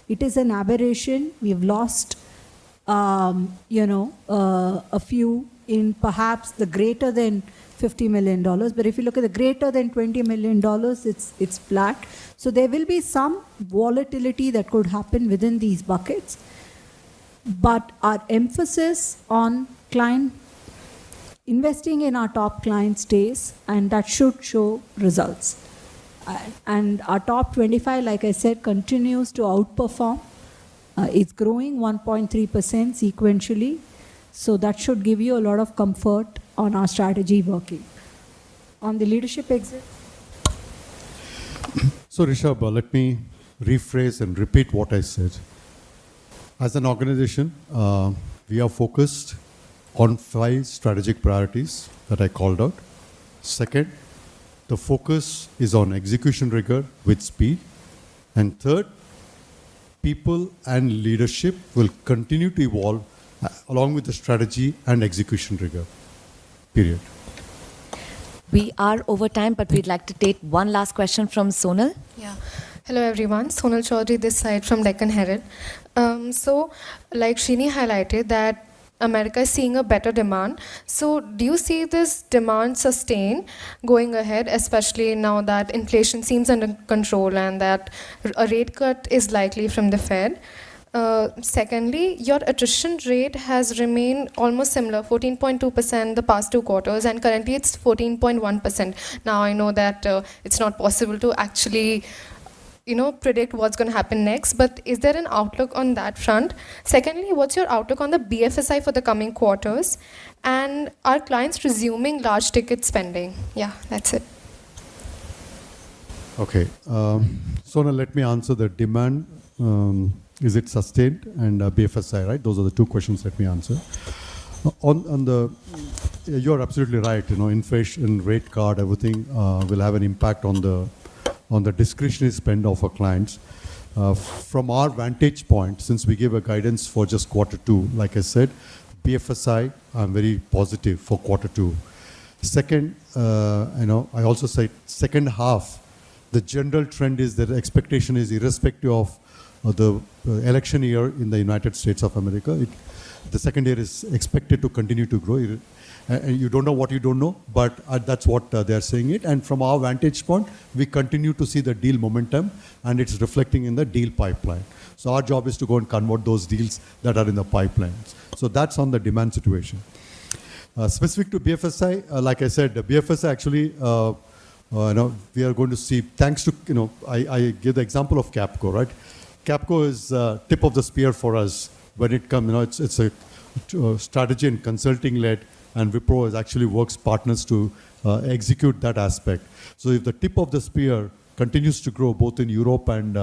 [SPEAKER 5] It is an aberration. We've lost, a few in perhaps the greater than $50 million. But if you look at the greater than $20 million, it's flat. So there will be some volatility that could happen within these buckets. But our emphasis on client investing in our top client stays, and that should show results. And our top 25, like I said, continues to outperform. It's growing 1.3% sequentially. So that should give you a lot of comfort on our strategy working. On the leadership exit.
[SPEAKER 2] So Rishabh, let me rephrase and repeat what I said. As an organization, we are focused on 5 strategic priorities that I called out. Second, the focus is on execution rigor with speed. And third, people and leadership will continue to evolve along with the strategy and execution rigor. Period.
[SPEAKER 1] We are over time, but we'd like to take one last question from Sonal.
[SPEAKER 18] Yeah. Hello everyone, Sonal Chaudhary this side from Deccan Herald. So, like Srini highlighted that America is seeing a better demand. So, do you see this demand sustain going ahead, especially now that inflation seems under control and that a rate cut is likely from the Fed? Secondly, your attrition rate has remained almost similar, 14.2% the past 2 quarters, and currently it's 14.1%. Now I know that it's not possible to actually predict what's going to happen next, but is there an outlook on that front? Secondly, what's your outlook on the BFSI for the coming quarters? And are clients resuming large ticket spending? Yeah, that's it.
[SPEAKER 2] Okay. Sonal, let me answer the demand. Is it sustained? And BFSI, right? Those are the 2 questions let me answer. You're absolutely right. Inflation, rate card, everything will have an impact on the discretionary spend of our clients. From our vantage point, since we gave a guidance for just Q2, like I said, BFSI, I'm very positive for Q2. Second, I also said second half, the general trend is that the expectation is irrespective of the election year in the United States of America. The second year is expected to continue to grow. And you don't know what you don't know, but that's what they're saying it. And from our vantage point, we continue to see the deal momentum, and it's reflecting in the deal pipeline. So our job is to go and convert those deals that are in the pipelines. So that's on the demand situation. Specific to BFSI, like I said, the BFSI actually, we are going to see, thanks to, I give the example of Capco, right? Capco is tip of the spear for us when it comes, it's a strategy and consulting led, and Wipro is actually works partners to execute that aspect. So if the tip of the spear continues to grow both in Europe and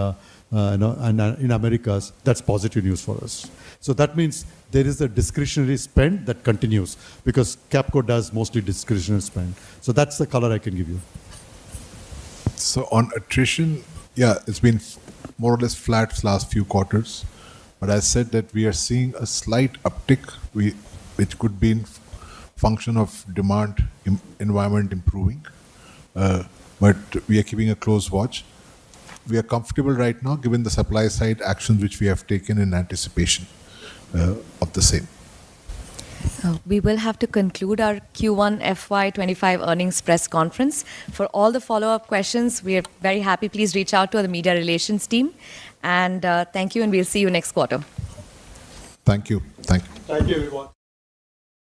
[SPEAKER 2] in Americas, that's positive news for us. So that means there is a discretionary spend that continues because Capco does mostly discretionary spend. So that's the color I can give you.
[SPEAKER 7] So on attrition, yeah, it's been more or less flat last few quarters. But I said that we are seeing a slight uptick, which could be in function of demand environment improving. But we are keeping a close watch. We are comfortable right now given the supply side actions which we have taken in anticipation of the same.
[SPEAKER 1] We will have to conclude our Q1 FY25 earnings press conference. For all the follow-up questions, we are very happy. Please reach out to the media relations team. And thank you, and we'll see you next quarter.
[SPEAKER 7] Thank you. Thank you.
[SPEAKER 2] Thank you, everyone.